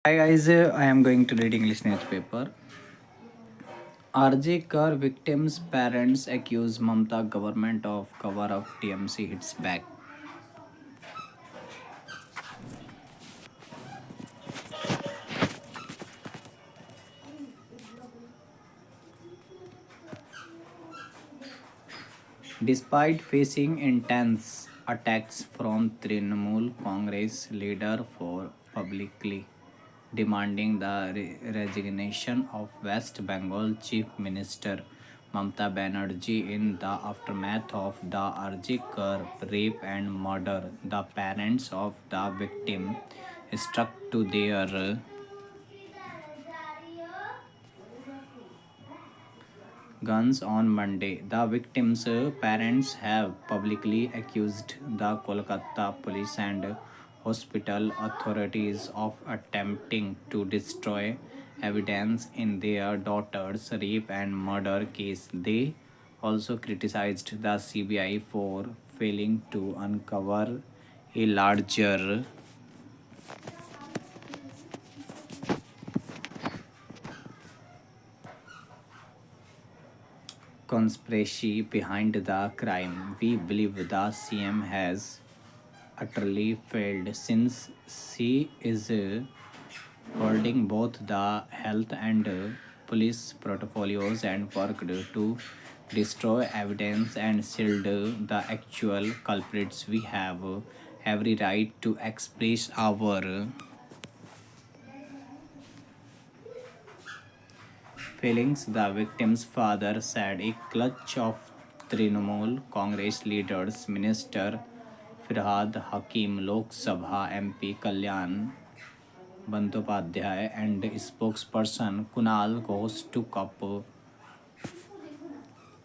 Hi guys, I am going to read English newspaper. RJ Kar victims' parents accuse Mamta government of cover up. TMC hits back. Despite facing intense attacks from Trinamool Congress leader for publicly demanding the resignation of West Bengal Chief Minister Mamata Banerjee in the aftermath of the RG Kar rape and murder. The parents of the victim stuck to their guns on Monday. The victims' parents have publicly accused the Kolkata police and hospital authorities of attempting to destroy evidence in their daughter's rape and murder case. They also criticized the CBI for failing to uncover a larger conspiracy behind the crime. We believe the CM has utterly failed since she is holding both the health and police portfolios and worked to destroy evidence and shield the actual culprits. We have every right to express our feelings, the victim's father said. A clutch of Trinamool Congress leaders, Minister Firhad Hakim, Lok Sabha MP Kalyan Bandyopadhyay, and spokesperson Kunal Ghosh took up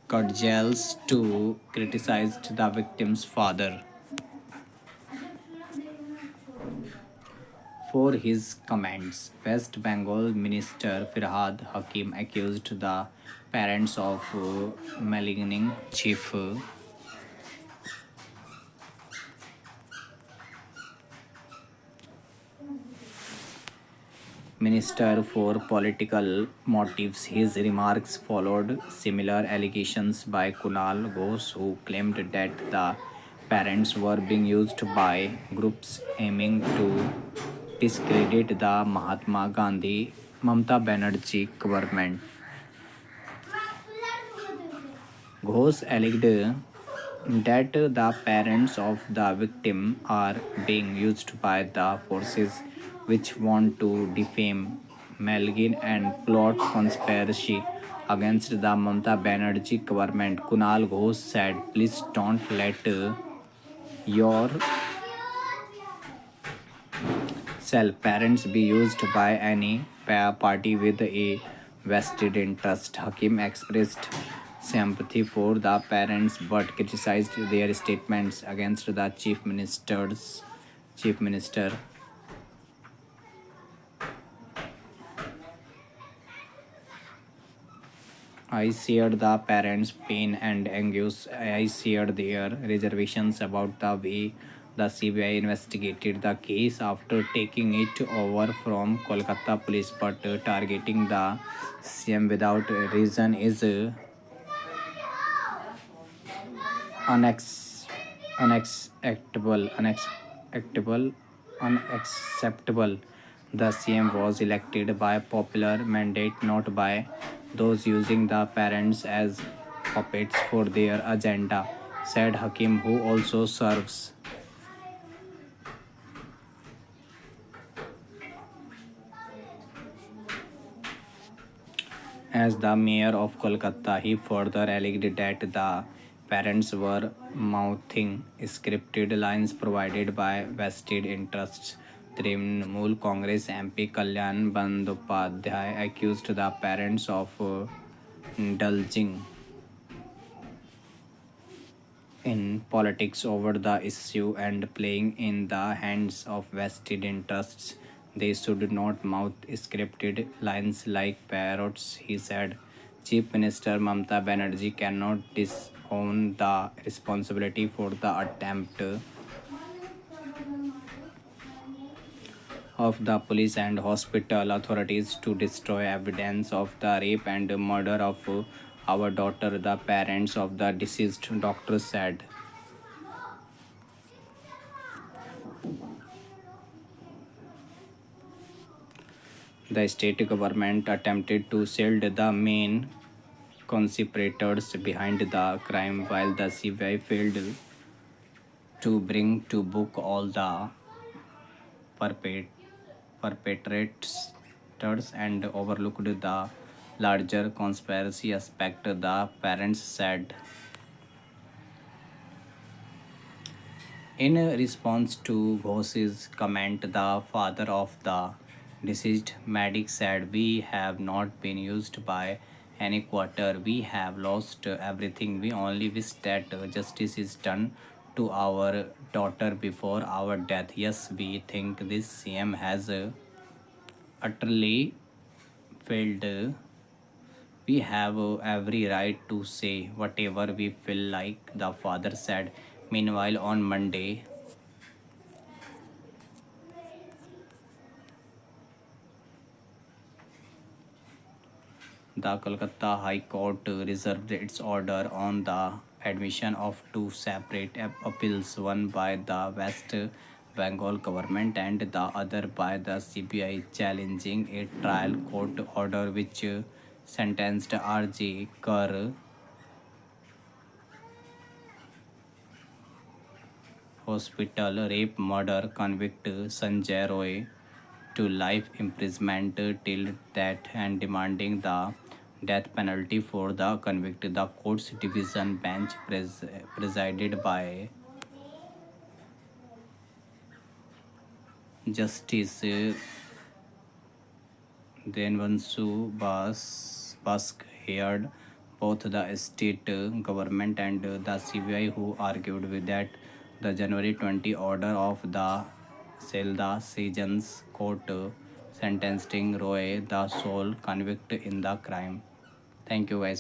cudgels to criticize the victim's father for his comments. West Bengal Minister Firhad Hakim accused the parents of maligning Chief Minister for political motives. His remarks followed similar allegations by Kunal Ghosh, who claimed that the parents were being used by groups aiming to discredit the Mahatma Gandhi Mamata Banerjee government. Ghosh alleged that the parents of the victim are being used by the forces which want to defame, malign, and plot conspiracy against the Mamata Banerjee government. Kunal Ghosh said, "Please don't let your self parents be used by any party with a vested interest." Hakim expressed sympathy for the parents but criticized their statements against the chief minister. I shared the parents' pain and anguish. I shared their reservations about the way the CBI investigated the case after taking it over from Kolkata police, but targeting the CM without reason is unex- unacceptable. The CM was elected by popular mandate, not by those using the parents as puppets for their agenda, said Hakim, who also serves as the mayor of Kolkata. He further alleged that the parents were mouthing scripted lines provided by vested interests. Trinamool Congress MP Kalyan Bandyopadhyay accused the parents of indulging in politics over the issue and playing in the hands of vested interests. They should not mouth scripted lines like parrots, he said. Chief Minister Mamata Banerjee cannot disown the responsibility for the attempt of the police and hospital authorities to destroy evidence of the rape and murder of our daughter, the parents of the deceased doctor said. The state government attempted to shield the main conspirators behind the crime while the CBI failed to bring to book all the perpet- perpetrators and overlooked the larger conspiracy aspect, the parents said. In response to Ghosh's comment, the father of the deceased medic said, "We have not been used by any quarter. We have lost everything. We only wish that justice is done to our daughter before our death. Yes, we think this CM has utterly failed. We have every right to say whatever we feel like," the father said. Meanwhile, on Monday, the Kolkata High Court reserved its order on the admission of two separate appeals, one by the West Bengal government and the other by the CBI, challenging a trial court order which sentenced RJ Kar, hospital rape murder convict Sanjay Roy, to life imprisonment till death and demanding the death penalty for the convict. The court's division bench presided by Justice Denvansu Bask heard both the state government and the CBI, who argued with that the January 20 order of the Selda Sessions Court sentencing Roy, the sole convict in the crime. Thank you guys.